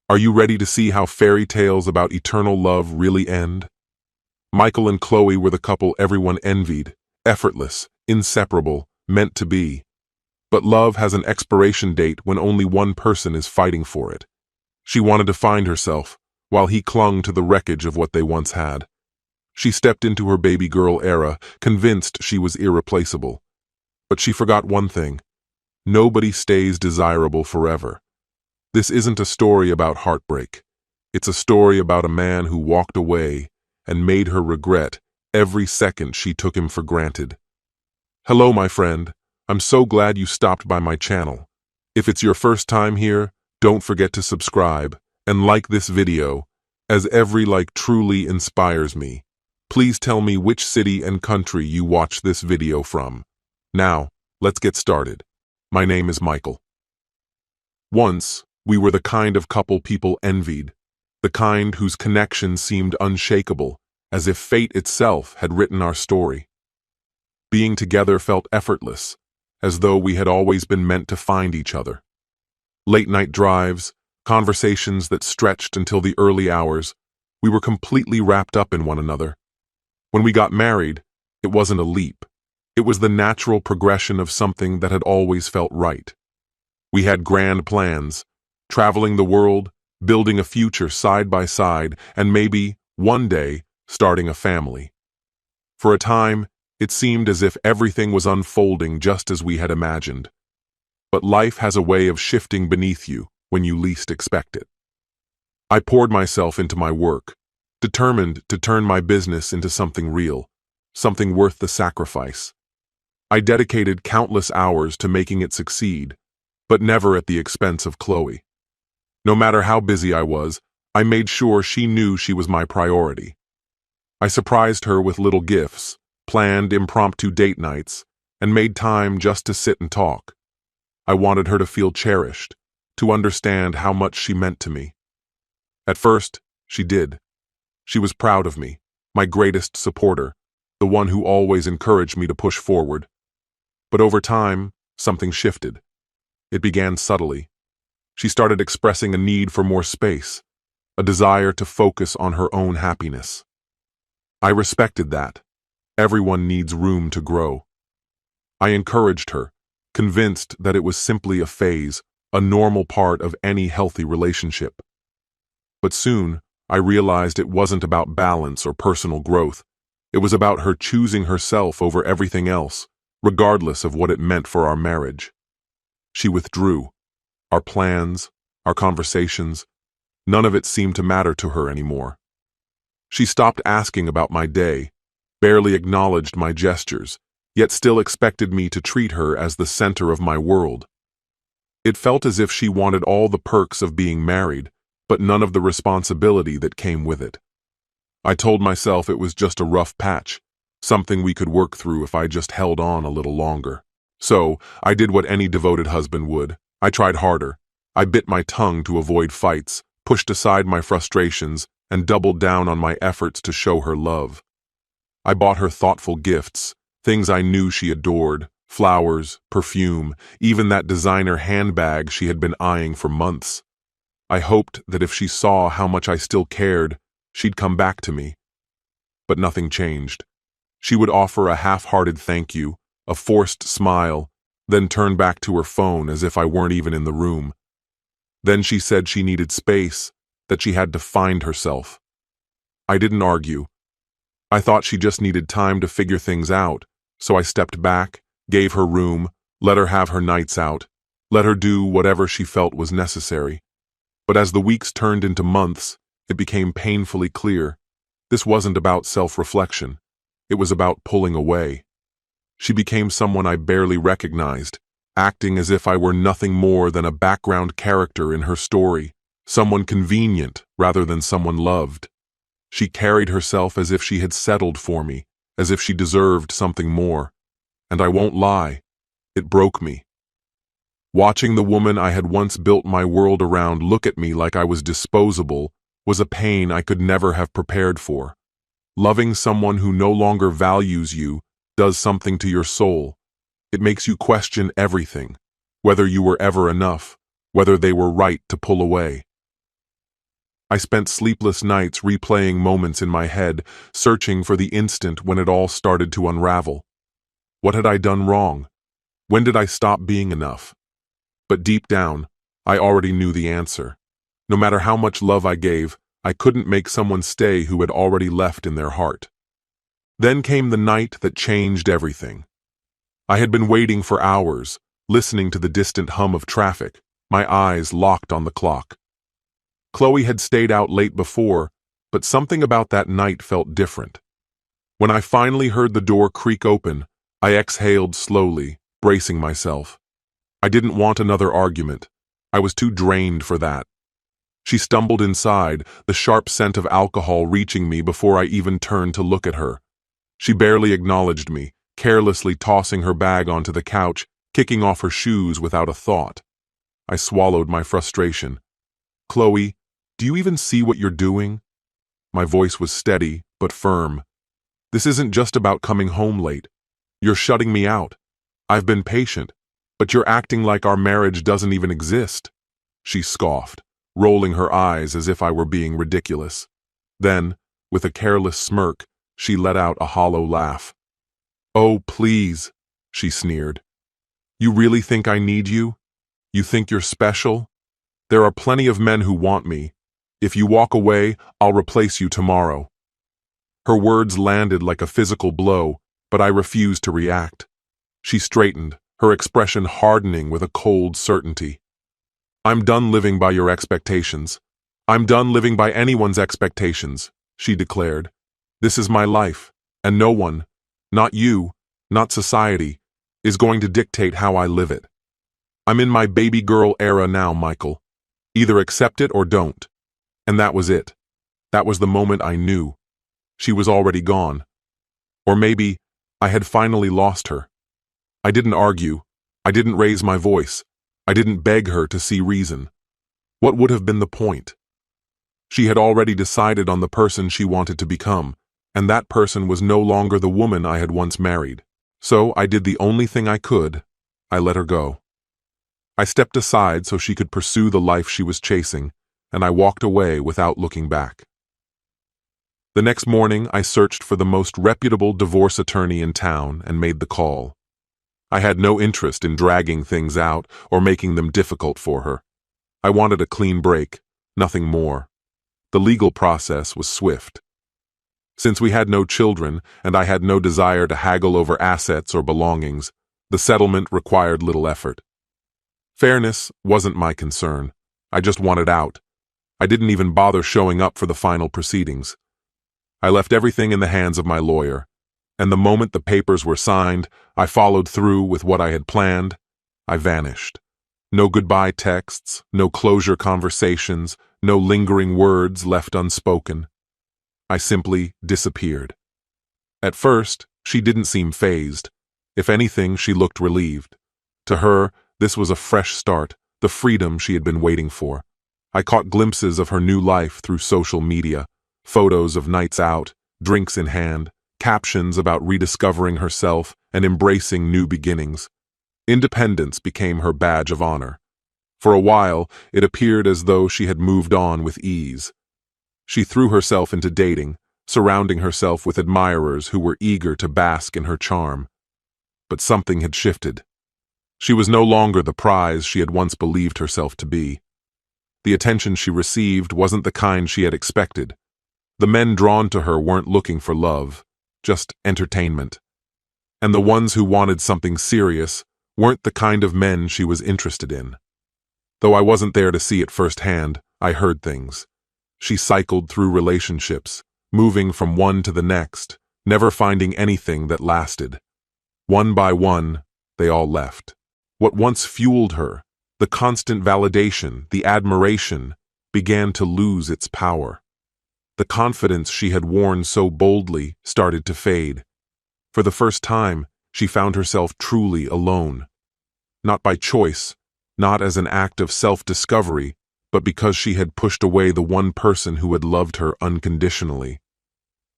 Are you ready to see how fairy tales about eternal love really end? Michael and Chloe were the couple everyone envied, effortless, inseparable, meant to be. But love has an expiration date when only one person is fighting for it. She wanted to find herself, while he clung to the wreckage of what they once had. She stepped into her baby girl era, convinced she was irreplaceable. But she forgot one thing. Nobody stays desirable forever. This isn't a story about heartbreak. It's a story about a man who walked away and made her regret every second she took him for granted. Hello, my friend. I'm so glad you stopped by my channel. If it's your first time here, don't forget to subscribe and like this video, as every like truly inspires me. Please tell me which city and country you watch this video from. Now, let's get started. My name is Michael. Once, we were the kind of couple people envied, the kind whose connection seemed unshakable, as if fate itself had written our story. Being together felt effortless, as though we had always been meant to find each other. Late-night drives, conversations that stretched until the early hours, we were completely wrapped up in one another. When we got married, it wasn't a leap. It was the natural progression of something that had always felt right. We had grand plans, traveling the world, building a future side by side, and maybe, one day, starting a family. For a time, it seemed as if everything was unfolding just as we had imagined. But life has a way of shifting beneath you when you least expect it. I poured myself into my work, determined to turn my business into something real, something worth the sacrifice. I dedicated countless hours to making it succeed, but never at the expense of Chloe. No matter how busy I was, I made sure she knew she was my priority. I surprised her with little gifts, planned impromptu date nights, and made time just to sit and talk. I wanted her to feel cherished, to understand how much she meant to me. At first, she did. She was proud of me, my greatest supporter, the one who always encouraged me to push forward. But over time, something shifted. It began subtly. She started expressing a need for more space, a desire to focus on her own happiness. I respected that. Everyone needs room to grow. I encouraged her, convinced that it was simply a phase, a normal part of any healthy relationship. But soon, I realized it wasn't about balance or personal growth. It was about her choosing herself over everything else, regardless of what it meant for our marriage. She withdrew. Our plans, our conversations, none of it seemed to matter to her anymore. She stopped asking about my day, barely acknowledged my gestures, yet still expected me to treat her as the center of my world. It felt as if she wanted all the perks of being married, but none of the responsibility that came with it. I told myself it was just a rough patch, something we could work through if I just held on a little longer. So, I did what any devoted husband would. I tried harder. I bit my tongue to avoid fights, pushed aside my frustrations, and doubled down on my efforts to show her love. I bought her thoughtful gifts, things I knew she adored, flowers, perfume, even that designer handbag she had been eyeing for months. I hoped that if she saw how much I still cared, she'd come back to me. But nothing changed. She would offer a half-hearted thank you, a forced smile, then turn back to her phone as if I weren't even in the room. Then she said she needed space, that she had to find herself. I didn't argue. I thought she just needed time to figure things out, so I stepped back, gave her room, let her have her nights out, let her do whatever she felt was necessary. But as the weeks turned into months, it became painfully clear. This wasn't about self-reflection. It was about pulling away. She became someone I barely recognized, acting as if I were nothing more than a background character in her story, someone convenient rather than someone loved. She carried herself as if she had settled for me, as if she deserved something more. And I won't lie, it broke me. Watching the woman I had once built my world around look at me like I was disposable was a pain I could never have prepared for. Loving someone who no longer values you does something to your soul. It makes you question everything, whether you were ever enough, whether they were right to pull away. I spent sleepless nights replaying moments in my head, searching for the instant when it all started to unravel. What had I done wrong? When did I stop being enough? But deep down, I already knew the answer. No matter how much love I gave, I couldn't make someone stay who had already left in their heart. Then came the night that changed everything. I had been waiting for hours, listening to the distant hum of traffic, my eyes locked on the clock. Chloe had stayed out late before, but something about that night felt different. When I finally heard the door creak open, I exhaled slowly, bracing myself. I didn't want another argument. I was too drained for that. She stumbled inside, the sharp scent of alcohol reaching me before I even turned to look at her. She barely acknowledged me, carelessly tossing her bag onto the couch, kicking off her shoes without a thought. I swallowed my frustration. "Chloe, do you even see what you're doing?" My voice was steady, but firm. "This isn't just about coming home late. You're shutting me out. I've been patient, but you're acting like our marriage doesn't even exist." She scoffed, rolling her eyes as if I were being ridiculous. Then, with a careless smirk, she let out a hollow laugh. "Oh, please," she sneered. "You really think I need you? You think you're special? There are plenty of men who want me. If you walk away, I'll replace you tomorrow." Her words landed like a physical blow, but I refused to react. She straightened, her expression hardening with a cold certainty. "I'm done living by your expectations. I'm done living by anyone's expectations," she declared. "This is my life, and no one, not you, not society, is going to dictate how I live it. I'm in my baby girl era now, Michael. Either accept it or don't." And that was it. That was the moment I knew. She was already gone. Or maybe I had finally lost her. I didn't argue. I didn't raise my voice. I didn't beg her to see reason. What would have been the point? She had already decided on the person she wanted to become, and that person was no longer the woman I had once married. So I did the only thing I could. I let her go. I stepped aside so she could pursue the life she was chasing, and I walked away without looking back. The next morning, I searched for the most reputable divorce attorney in town and made the call. I had no interest in dragging things out or making them difficult for her. I wanted a clean break, nothing more. The legal process was swift. Since we had no children and I had no desire to haggle over assets or belongings, the settlement required little effort. Fairness wasn't my concern. I just wanted out. I didn't even bother showing up for the final proceedings. I left everything in the hands of my lawyer, and the moment the papers were signed, I followed through with what I had planned. I vanished. No goodbye texts, no closure conversations, no lingering words left unspoken. I simply disappeared. At first, she didn't seem fazed. If anything, she looked relieved. To her, this was a fresh start, the freedom she had been waiting for. I caught glimpses of her new life through social media, photos of nights out, drinks in hand, captions about rediscovering herself and embracing new beginnings. Independence became her badge of honor. For a while, it appeared as though she had moved on with ease. She threw herself into dating, surrounding herself with admirers who were eager to bask in her charm. But something had shifted. She was no longer the prize she had once believed herself to be. The attention she received wasn't the kind she had expected. The men drawn to her weren't looking for love, just entertainment. And the ones who wanted something serious weren't the kind of men she was interested in. Though I wasn't there to see it firsthand, I heard things. She cycled through relationships, moving from one to the next, never finding anything that lasted. One by one, they all left. What once fueled her, the constant validation, the admiration, began to lose its power. The confidence she had worn so boldly started to fade. For the first time, she found herself truly alone. Not by choice, not as an act of self-discovery, but because she had pushed away the one person who had loved her unconditionally.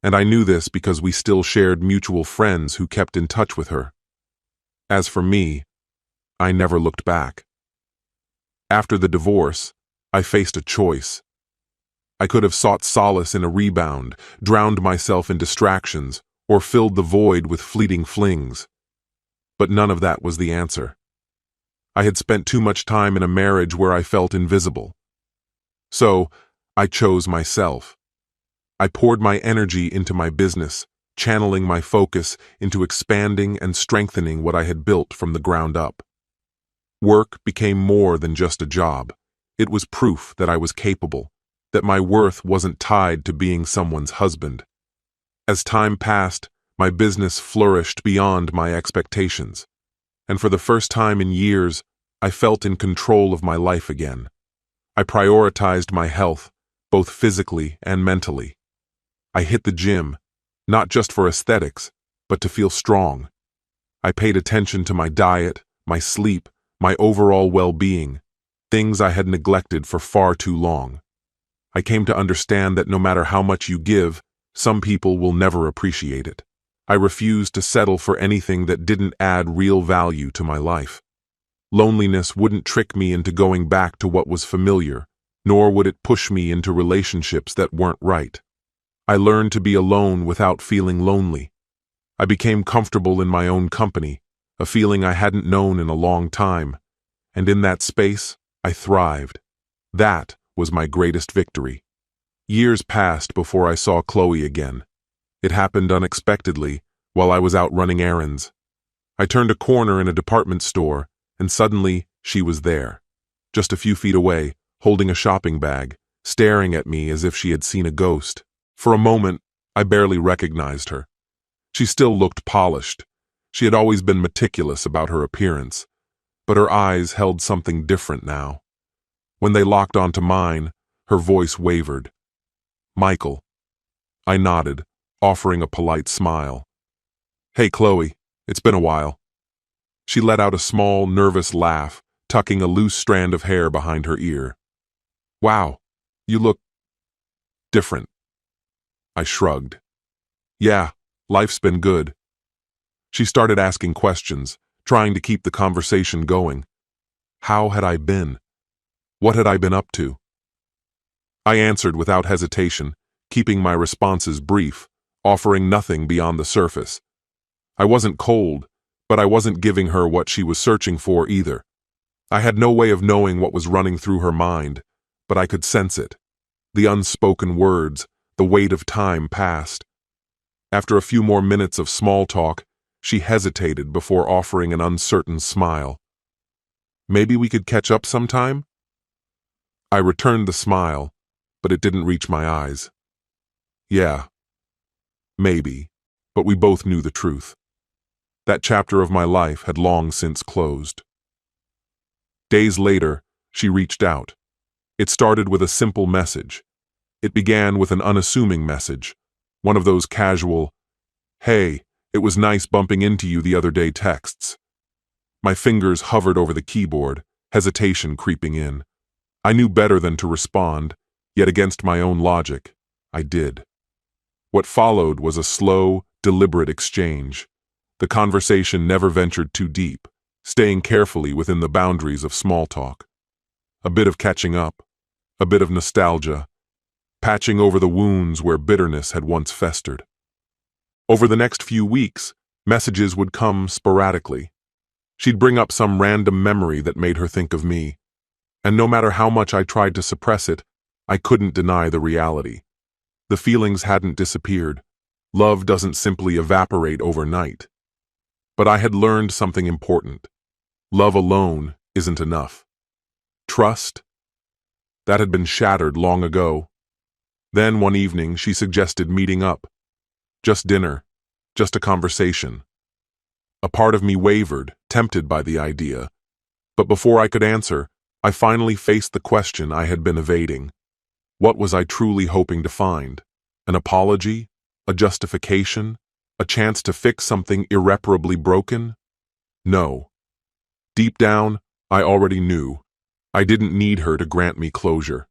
And I knew this because we still shared mutual friends who kept in touch with her. As for me, I never looked back. After the divorce, I faced a choice. I could have sought solace in a rebound, drowned myself in distractions, or filled the void with fleeting flings. But none of that was the answer. I had spent too much time in a marriage where I felt invisible. So, I chose myself. I poured my energy into my business, channeling my focus into expanding and strengthening what I had built from the ground up. Work became more than just a job. It was proof that I was capable, that my worth wasn't tied to being someone's husband. As time passed, my business flourished beyond my expectations, and for the first time in years, I felt in control of my life again. I prioritized my health, both physically and mentally. I hit the gym, not just for aesthetics, but to feel strong. I paid attention to my diet, my sleep, my overall well-being, things I had neglected for far too long. I came to understand that no matter how much you give, some people will never appreciate it. I refused to settle for anything that didn't add real value to my life. Loneliness wouldn't trick me into going back to what was familiar, nor would it push me into relationships that weren't right. I learned to be alone without feeling lonely. I became comfortable in my own company, a feeling I hadn't known in a long time, and in that space, I thrived. That was my greatest victory. Years passed before I saw Chloe again. It happened unexpectedly, while I was out running errands. I turned a corner in a department store, and suddenly she was there, just a few feet away, holding a shopping bag, staring at me as if she had seen a ghost. For a moment, I barely recognized her. She still looked polished. She had always been meticulous about her appearance, but her eyes held something different now. When they locked onto mine, her voice wavered. "Michael." I nodded, offering a polite smile. "Hey, Chloe, it's been a while." She let out a small, nervous laugh, tucking a loose strand of hair behind her ear. "Wow, you look different." I shrugged. "Yeah, life's been good." She started asking questions, trying to keep the conversation going. How had I been? What had I been up to? I answered without hesitation, keeping my responses brief, offering nothing beyond the surface. I wasn't cold, but I wasn't giving her what she was searching for either. I had no way of knowing what was running through her mind, but I could sense it. The unspoken words, the weight of time passed. After a few more minutes of small talk, she hesitated before offering an uncertain smile. "Maybe we could catch up sometime?" I returned the smile, but it didn't reach my eyes. Yeah, maybe, but we both knew the truth. That chapter of my life had long since closed. Days later, she reached out. It started with a simple message. It began with an unassuming message, one of those casual, "Hey, it was nice bumping into you the other day" texts. My fingers hovered over the keyboard, hesitation creeping in. I knew better than to respond, yet against my own logic, I did. What followed was a slow, deliberate exchange. The conversation never ventured too deep, staying carefully within the boundaries of small talk. A bit of catching up, a bit of nostalgia, patching over the wounds where bitterness had once festered. Over the next few weeks, messages would come sporadically. She'd bring up some random memory that made her think of me, and no matter how much I tried to suppress it, I couldn't deny the reality. The feelings hadn't disappeared. Love doesn't simply evaporate overnight. But I had learned something important. Love alone isn't enough. Trust? That had been shattered long ago. Then one evening she suggested meeting up. Just dinner, just a conversation. A part of me wavered, tempted by the idea. But before I could answer, I finally faced the question I had been evading. What was I truly hoping to find? An apology? A justification? A chance to fix something irreparably broken? No. Deep down, I already knew. I didn't need her to grant me closure.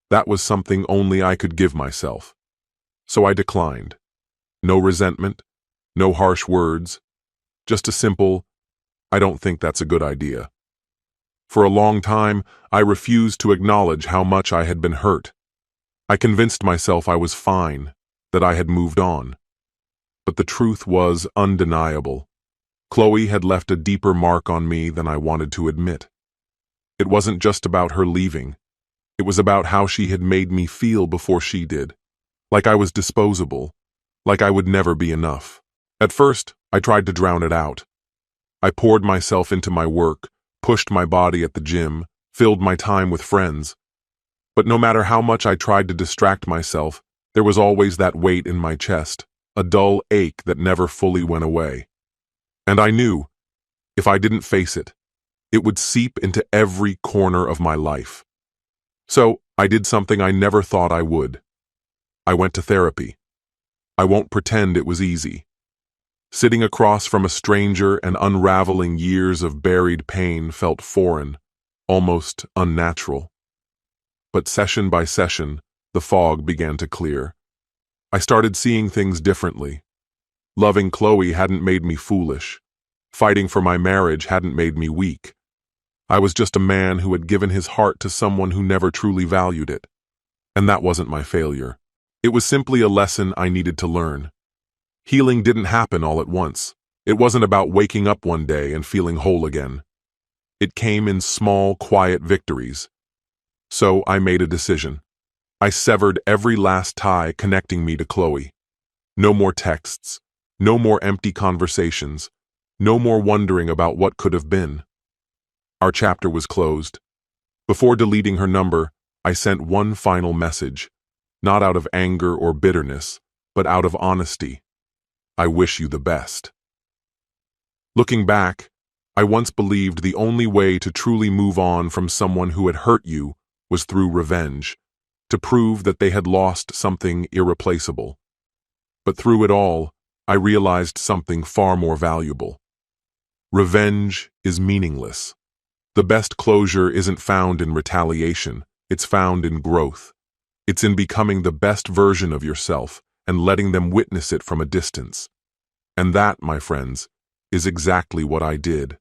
That was something only I could give myself. So I declined. No resentment, no harsh words, just a simple, "I don't think that's a good idea." For a long time, I refused to acknowledge how much I had been hurt. I convinced myself I was fine, that I had moved on. But the truth was undeniable. Chloe had left a deeper mark on me than I wanted to admit. It wasn't just about her leaving. It was about how she had made me feel before she did. Like I was disposable. Like I would never be enough. At first, I tried to drown it out. I poured myself into my work, pushed my body at the gym, filled my time with friends. But no matter how much I tried to distract myself, there was always that weight in my chest, a dull ache that never fully went away. And I knew, if I didn't face it, it would seep into every corner of my life. So I did something I never thought I would. I went to therapy. I won't pretend it was easy. Sitting across from a stranger and unraveling years of buried pain felt foreign, almost unnatural. But session by session, the fog began to clear. I started seeing things differently. Loving Chloe hadn't made me foolish. Fighting for my marriage hadn't made me weak. I was just a man who had given his heart to someone who never truly valued it. And that wasn't my failure. It was simply a lesson I needed to learn. Healing didn't happen all at once. It wasn't about waking up one day and feeling whole again. It came in small, quiet victories. So I made a decision. I severed every last tie connecting me to Chloe. No more texts. No more empty conversations. No more wondering about what could have been. Our chapter was closed. Before deleting her number, I sent one final message, not out of anger or bitterness, but out of honesty. I wish you the best. Looking back, I once believed the only way to truly move on from someone who had hurt you was through revenge, to prove that they had lost something irreplaceable. But through it all, I realized something far more valuable. Revenge is meaningless. The best closure isn't found in retaliation, it's found in growth. It's in becoming the best version of yourself and letting them witness it from a distance. And that, my friends, is exactly what I did.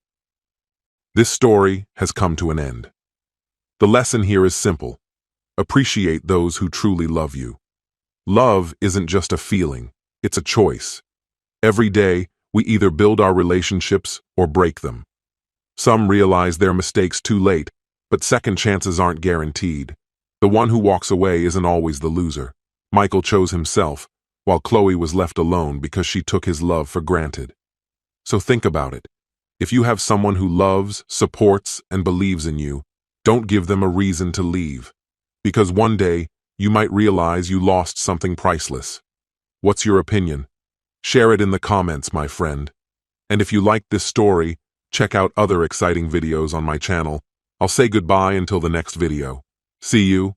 This story has come to an end. The lesson here is simple. Appreciate those who truly love you. Love isn't just a feeling, it's a choice. Every day, we either build our relationships or break them. Some realize their mistakes too late, but second chances aren't guaranteed. The one who walks away isn't always the loser. Michael chose himself, while Chloe was left alone because she took his love for granted. So think about it. If you have someone who loves, supports, and believes in you, don't give them a reason to leave. Because one day, you might realize you lost something priceless. What's your opinion? Share it in the comments, my friend. And if you liked this story, check out other exciting videos on my channel. I'll say goodbye until the next video. See you.